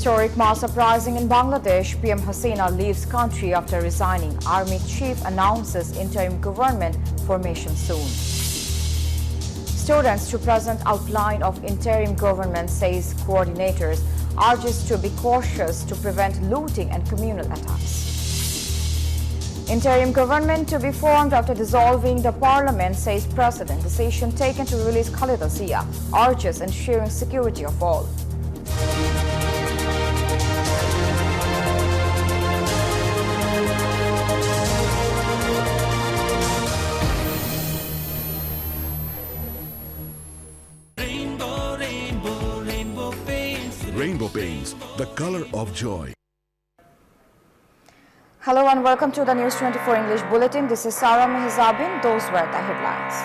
Historic mass uprising in Bangladesh. PM Hasina leaves country after resigning. Army chief announces interim government formation soon. Students to present outline of interim government, says coordinators. Urges to be cautious to prevent looting and communal attacks. Interim government to be formed after dissolving the parliament, says President. Decision taken to release Khaleda Zia. Urges ensuring security of all. Rainbow Paints, the color of joy. Hello and welcome to the News24 English Bulletin. This is Sarah Mehzabin. Those were the headlines.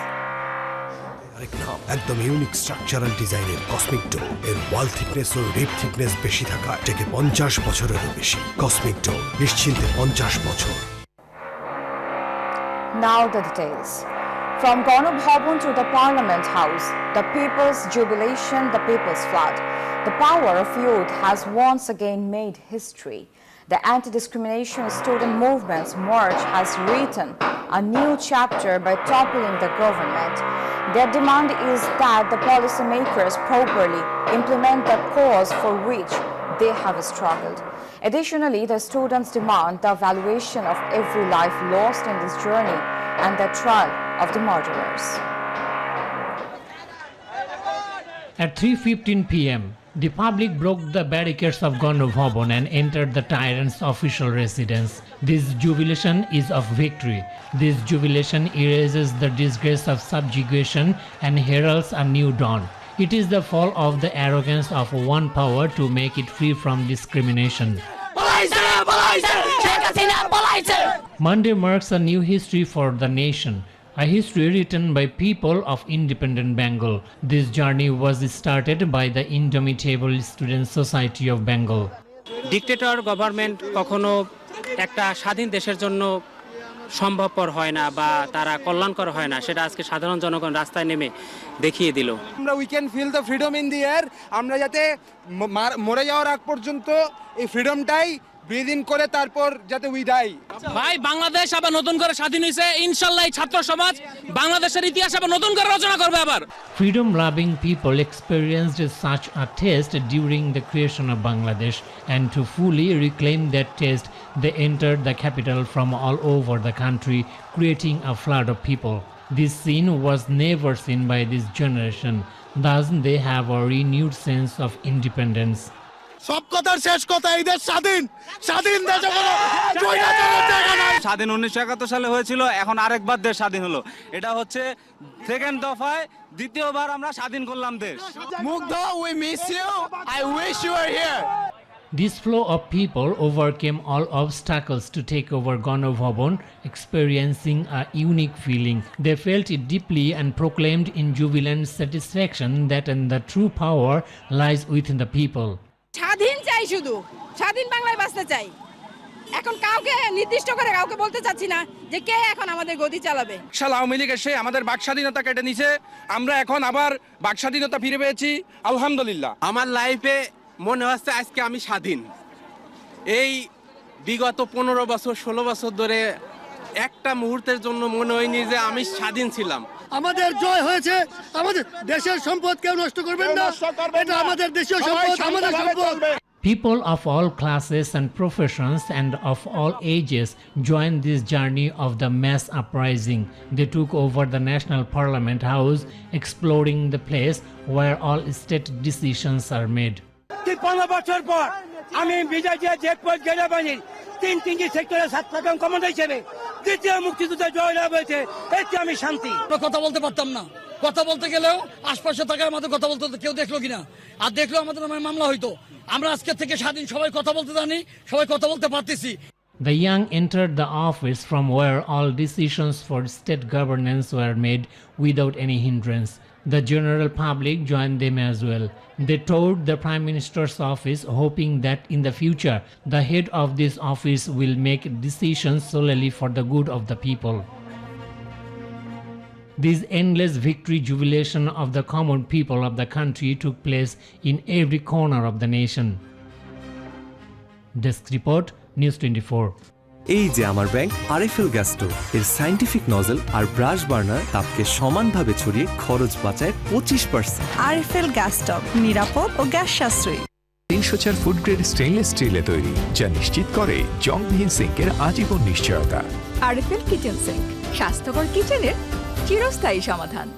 একদম unique structural ডিজাইনের cosmic do এর ওয়াল thickness ও রিপ thickness বেশি থাকা থেকে 50 বছরেরও বেশি। Cosmic do নিশ্চিন্তে 50 বছর। Now the details. From Gana Bhavan to the Parliament House, the people's jubilation, the people's flood. The power of youth has once again made history. The anti-discrimination student movement's march has written a new chapter by toppling the government. Their demand is that the policymakers properly implement the cause for which they have struggled. Additionally, the students demand the evaluation of every life lost in this journey and the trial of the murderers. At 3:15 p.m., the public broke the barricades of Gana Bhavan and entered the tyrant's official residence. This jubilation is of victory. This jubilation erases the disgrace of subjugation and heralds a new dawn. It is the fall of the arrogance of one power to make it free from discrimination. Monday marks a new history for the nation. A history written by people of independent Bengal. This journey was started by the Indomitable Student Society of Bengal. Dictator government কখনো একটা স্বাধীন দেশের জন্য সম্ভবপর হয় না বা তারা কল্যাণকর হয় না, সেটা আজকে সাধারণ জনগণ রাস্তায় নেমে দেখিয়ে দিল। আমরা we can feel the freedom in the air. আমরা যাতে মরে যাওয়ার আগ পর্যন্ত এই ফ্রিডমটাই ব্রিথ ইন করে তারপর যাতে উই ডাই। ভাই, বাংলাদেশ আবার নতুন করে স্বাধীন হয়েছে। ইনশাআল্লাহ ছাত্র সমাজ বাংলাদেশের ইতিহাস আবার নতুন করে রচনা করবে আবার। Freedom loving people experienced such a taste during the creation of Bangladesh, and to fully reclaim that taste they entered the capital from all over the country, creating a flood of people. This scene was never seen by this generation. Thus they have a renewed sense of independence. সব কথার শেষ কথা, এই দেশ স্বাধীন। স্বাধীন দেশ হলো স্বাধীন 1971 সালে হয়েছিল, এখন আরেকবার দেশ স্বাধীন হলো। এটা হচ্ছে সেকেন্ড দফায় দ্বিতীয়বার আমরা স্বাধীন করলাম দেশ। মুগ্ধ, we miss you, I wish you are here. This flow of people overcame all obstacles to take over Gana Bhavan, experiencing a unique feeling. They felt it deeply and proclaimed in jubilant satisfaction that the true power lies within the people. স্বাধীন চাই, শুধু স্বাধীন বাংলায় বাঁচতে চাই। এখন কাউকে নির্দিষ্ট করে কাউকে বলতে চাচ্ছি না যে কে এখন আমাদের গদি চালাবে। আওয়ামী লীগ এসে আমাদের বাক স্বাধীনতা কেটে নিছে, আমরা এখন আবার বাক স্বাধীনতা ফিরে পেয়েছি, আলহামদুলিল্লাহ। আমার লাইফে মনে হচ্ছে আজকে আমি স্বাধীন। এই বিগত 15 বছর 16 বছর ধরে একটা মুহূর্তের জন্য মনে হয়নি যে আমি স্বাধীন ছিলাম। আমাদের জয় হয়েছে। আমাদের দেশের সম্পদ কেউ নষ্ট করবেন না, এটা আমাদের দেশীয় সম্পদ, আমাদের সম্পদ। People of all classes and professions and of all ages joined this journey of the mass uprising. They took over the National Parliament House, exploring the place where all state decisions are made. 15 বছর পর আমি বিজয় জেটপোস্ট গেলে বাহিনীর তিনটি সেক্টরে ছাত্রদল commander হিসেবে দ্বিতীয় মুক্তিযুদ্ধে জয়লাভ হয়েছে। এতে আমি শান্তি। কথা বলতে পারতাম না, কথা বলতে গেলেও আশপাশে থাকার আমাদের কথা বলতে কেউ দেখলো কিনা, আর দেখলেও আমাদের নামে মামলা হইতো। আমরা আজকে থেকে স্বাধীন, সবাই কথা বলতে জানি, সবাই কথা বলতে পারতেছি। The young entered the office from where all decisions for state governance were made without any hindrance. The general public joined them as well. They toured the Prime Minister's office, hoping that in the future the head of this office will make decisions solely for the good of the people. This endless victory jubilation of the common people of the country took place in every corner of the nation. Desk report, News24. এই যে আমার bank RFL gas stove এর scientific nozzle আর brush burner তাপকে সমানভাবে ছড়িয়ে খরচ বাঁচায় 25%। RFL gas stove নিরাপদ ও gas সাশ্রয়ী। 304 ফুড গ্রেড স্টেইনলেস স্টিলে তৈরি, যা নিশ্চিত করে জংবিহীন সিঙ্কের আজীবন নিশ্চয়তা। আরএফএল কিচেন সিঙ্ক, স্বাস্থ্যকর কিচেনের চিরস্থায়ী সমাধান।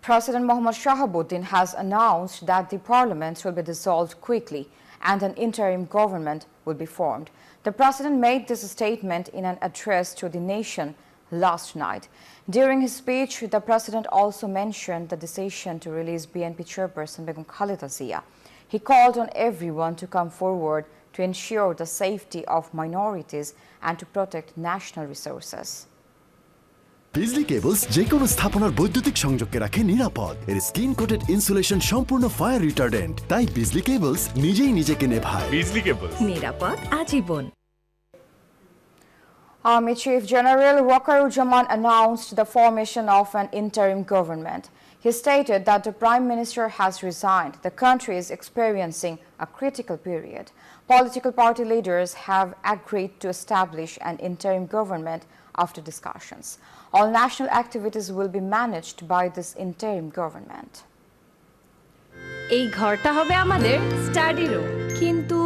President Mohammad Shahabuddin has announced that the parliament will be dissolved quickly and an interim government will be formed. The president made this statement in an address to the nation last night. During his speech, the president also mentioned the decision to release BNP chairperson Begum Khaleda Zia. He called on everyone to come forward to ensure the safety of minorities and to protect national resources. Bijli cables যে কোনো স্থাপনার বৈদ্যুতিক সংযোগকে রাখে নিরাপদ। এর skin coated insulation সম্পূর্ণ fire retardant, তাই বিজলি cables নিজেই নিজেকে নেভায়। বিজলি কেবলস, নিরাপদ আজীবন। Army Chief General Wakarujaman announced the formation of an interim government. He stated that the Prime Minister has resigned. The country is experiencing a critical period. Political party leaders have agreed to establish an interim government after discussions. All national activities will be managed by this interim government. এই ঘরটা হবে আমাদের study room, কিন্তু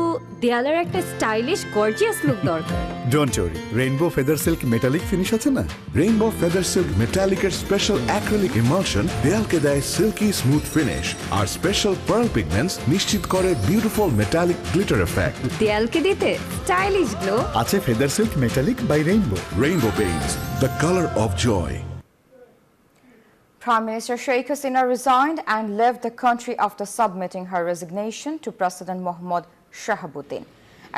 দেয়ালের একটা stylish gorgeous look দরকার। Don't worry, Rainbow feather silk metallic finish আছে না? রেইনবো ফেদার সিল্ক মেটালিকের স্পেশাল অ্যাক্রিলিক ইমালশন দেয়ালকে দেয় সিল্কি স্মুথ ফিনিশ, আর স্পেশাল পার্ল পিগমেন্টস নিশ্চিত করে বিউটিফুল মেটালিক গ্লিটার এফেক্ট। দেয়ালকে দিতে স্টাইলিশ গ্লো আছে feather silk metallic by Rainbow. Rainbow paints, the colour of joy. Prime Minister Sheikh Hasina resigned and left the country after submitting her resignation to President Mohammad Shahabuddin.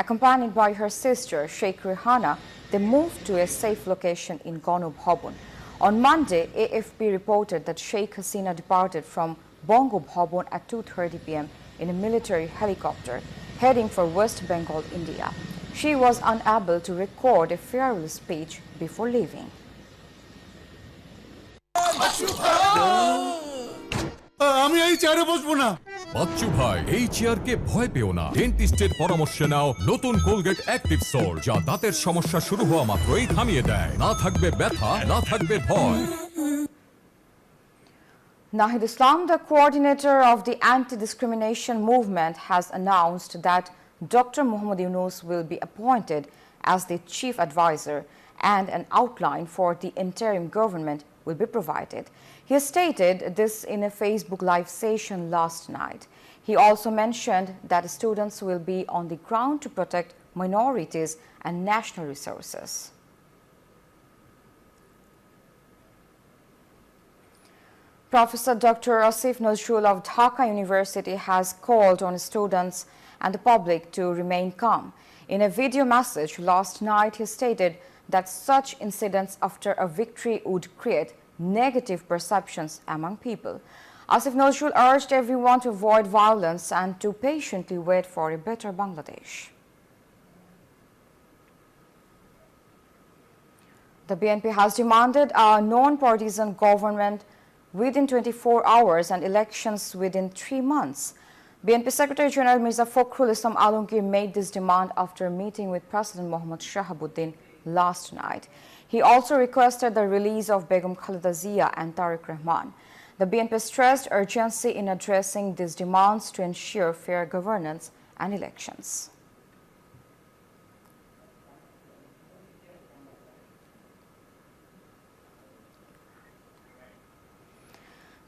Accompanied by her sister Sheikh Rehana, they moved to a safe location in Gonu Bhavan. On Monday, AFP reported that Sheikh Hasina departed from Bongo Bhavan at 2:30 p.m. in a military helicopter, heading for West Bengal, India. She was unable to record a farewell speech before leaving. আমি এই চেয়ারে বসবো না। বাচ্চু ভাই, এই চেয়ারকে ভয় পেও না। ডেন্টিস্টের পরামর্শ নাও নতুন কোলগেট অ্যাক্টিভ সোল, যা দাঁতের সমস্যা শুরু হওয়া মাত্রই থামিয়ে দেয়। না থাকবে ব্যথা, না থাকবে ভয়। Nahid Islam, the coordinator of the anti-discrimination movement, has announced that Dr. Muhammad Yunus will be appointed as the chief advisor and an outline for the interim government will be provided. He stated this in a Facebook live session last night. He also mentioned that students will be on the ground to protect minorities and national resources. Professor Dr. Asif Nazrul of Dhaka University has called on students and the public to remain calm. In a video message last night, he stated that such incidents after a victory would create negative perceptions among people. Asif Nazrul urged everyone to avoid violence and to patiently wait for a better Bangladesh. The BNP has demanded a non-partisan government within 24 hours and elections within 3 months. BNP Secretary General Mirza Fakhrul Islam Alamgir made this demand after a meeting with President Mohammad Shahabuddin last night. He also requested the release of Begum Khaleda Zia and Tariq Rahman. The BNP stressed urgency in addressing these demands to ensure fair governance and elections.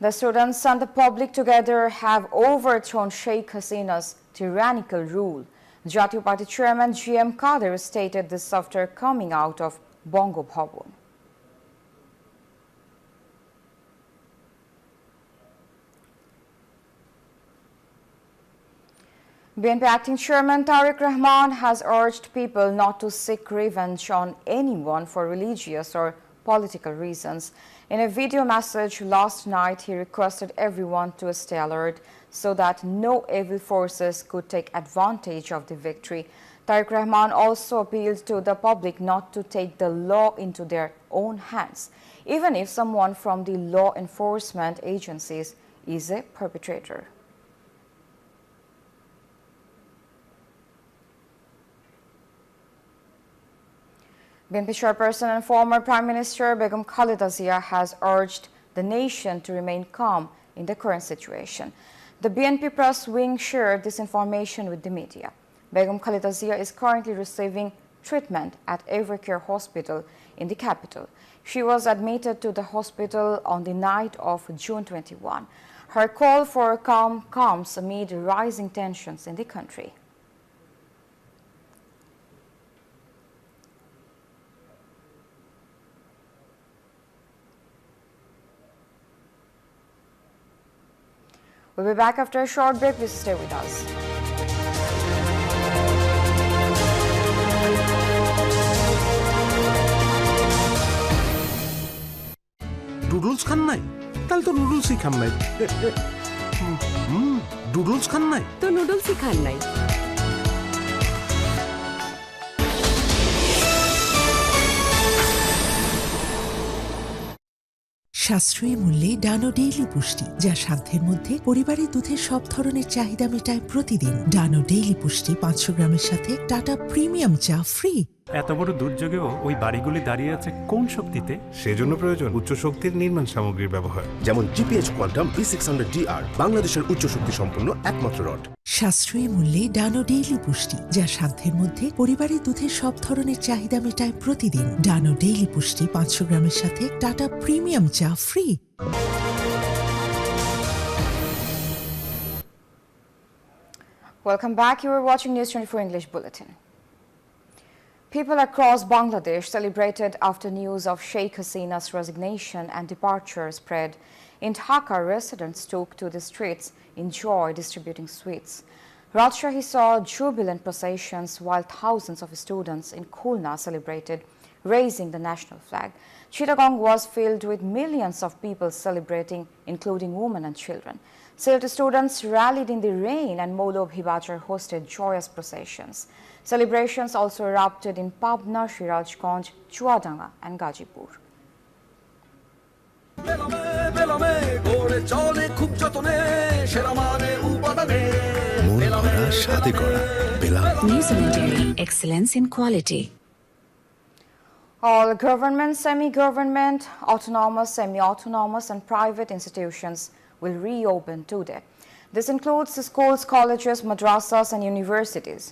The students and the public together have overthrown Sheikh Hasina's tyrannical rule. Jatiya Party Chairman G.M. Kadir stated this after coming out of Bongo Bhavan. BNP Acting Chairman Tariq Rahman has urged people not to seek revenge on anyone for religious or political reasons. In a video message last night, he requested everyone to stay alert so that no evil forces could take advantage of the victory. Tariq Rahman also appealed to the public not to take the law into their own hands, even if someone from the law enforcement agencies is a perpetrator. BNP chairperson and former Prime Minister Begum Khaleda Zia has urged the nation to remain calm in the current situation. The BNP press wing shared this information with the media. Begum Khaleda Zia is currently receiving treatment at Evercare Hospital in the capital. She was admitted to the hospital on the night of June 21. Her call for calm comes amid rising tensions in the country. We'll be back after a short break. Please stay with us. Noodles খান নাই তাহলে তো নুডলসই খান নাই noodles খান নাই তো নুডলসই খান নাই সাশ্রয়ী মূল্যে ডানো ডেইলি পুষ্টি, যা সাধ্যের মধ্যে পরিবারের দুধের সব ধরনের চাহিদা মেটায় প্রতিদিন। ডানো ডেইলি পুষ্টি 500 গ্রামের সাথে টাটা প্রিমিয়াম চা ফ্রি। এত বড় দুর্যোগেও ওই বাড়িগুলি দাঁড়িয়ে আছে কোন শক্তিতে? সেজন্য প্রয়োজন উচ্চ শক্তির নির্মাণ সামগ্রীর ব্যবহার, যেমন জিপিএইচ কোয়ান্টাম B600DR, বাংলাদেশের উচ্চ শক্তি সম্পন্ন একমাত্র রড। সাশ্রয়ী মূল্যে ডানো ডেইলি পুষ্টি, যা সাধ্যের মধ্যে পরিবারের দুধের সব ধরনের চাহিদা মেটায় প্রতিদিন। ডানো ডেইলি পুষ্টি 500 গ্রামের সাথে টাটা প্রিমিয়াম চা free. Welcome back. You are watching News24 English Bulletin. People across Bangladesh celebrated after news of Sheikh Hasina's resignation and departure spread. In Dhaka, residents took to the streets in joy, distributing sweets. Rajshahi saw jubilant processions while thousands of students in Khulna celebrated, raising the national flag. Chittagong was filled with millions of people celebrating, including women and children. Sylhet students rallied in the rain and Molo Bhibajar hosted joyous processions. Celebrations also erupted in Pabna, Sirajganj, Chuadanga and Gajipur. New Zealand Dairy, excellence in quality. All government, semi-government, autonomous, semi-autonomous and private institutions will reopen today. This includes the schools, colleges, madrasas and universities.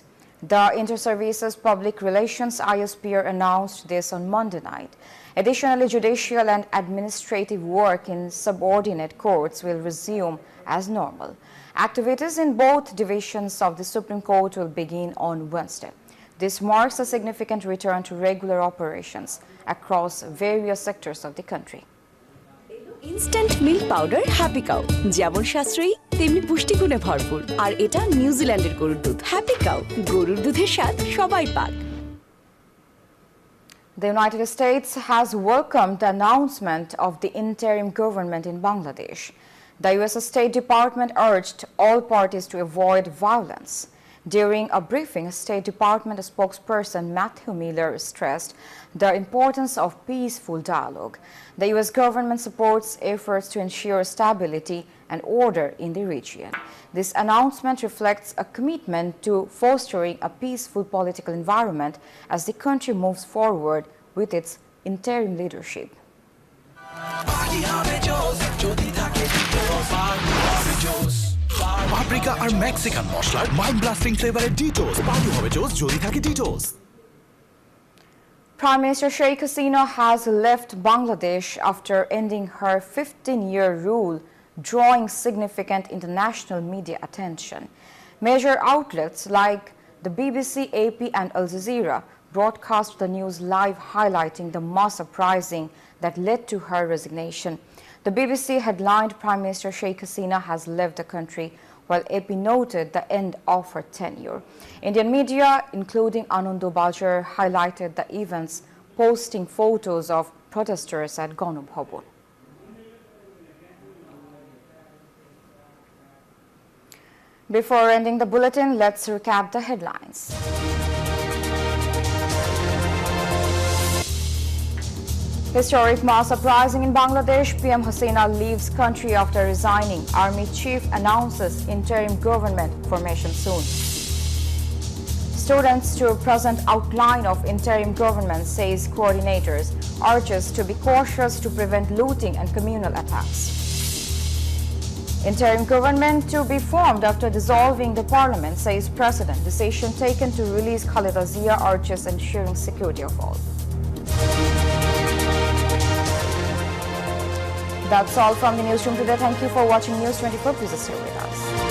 The Inter-Services Public Relations ISPR announced this on Monday night. Additionally, judicial and administrative work in subordinate courts will resume as normal. Activities in both divisions of the Supreme Court will begin on Wednesday. This marks a significant return to regular operations across various sectors of the country. Instant milk powder happy cow, যেমন সাশ্রয়ী তেমনি পুষ্টিগুণে ভরপুর। আর এটা নিউজিল্যান্ডের গরুর দুধ। Happy cow, গরুর দুধের স্বাদ সবাই পাক। The United States has welcomed the announcement of the interim government in Bangladesh. The U.S. State Department urged all parties to avoid violence. During a briefing, State Department spokesperson Matthew Miller stressed the importance of peaceful dialogue. The U.S. government supports efforts to ensure stability and order in the region. This announcement reflects a commitment to fostering a peaceful political environment as the country moves forward with its interim leadership. Paprika আর Mexican মশলার mind blasting ফ্লেভারের ডিটোস party হবে জোস যদি থাকে ডিটোস। Prime Minister Sheikh Hasina has left Bangladesh after ending her 15-year rule, drawing significant international media attention. Major outlets like the BBC, AP and Al Jazeera broadcast the news live, highlighting the mass uprising that led to her resignation. The BBC headlined Prime Minister Sheikh Hasina has left the country, while AP noted the end of her tenure. Indian media, including Anando Bajar, highlighted the events, posting photos of protesters at Ganobhabon. Before ending the bulletin, let's recap the headlines. Historic mass uprising in Bangladesh. PM Hasina leaves country after resigning. Army chief announces interim government formation soon. Students to present outline of interim government, says coordinators, urges to be cautious to prevent looting and communal attacks. Interim government to be formed after dissolving the parliament, says President. Decision taken to release Khalida Zia, urges ensuring security of all. That's all from the newsroom today. Thank you for watching News 24. Please stay with us.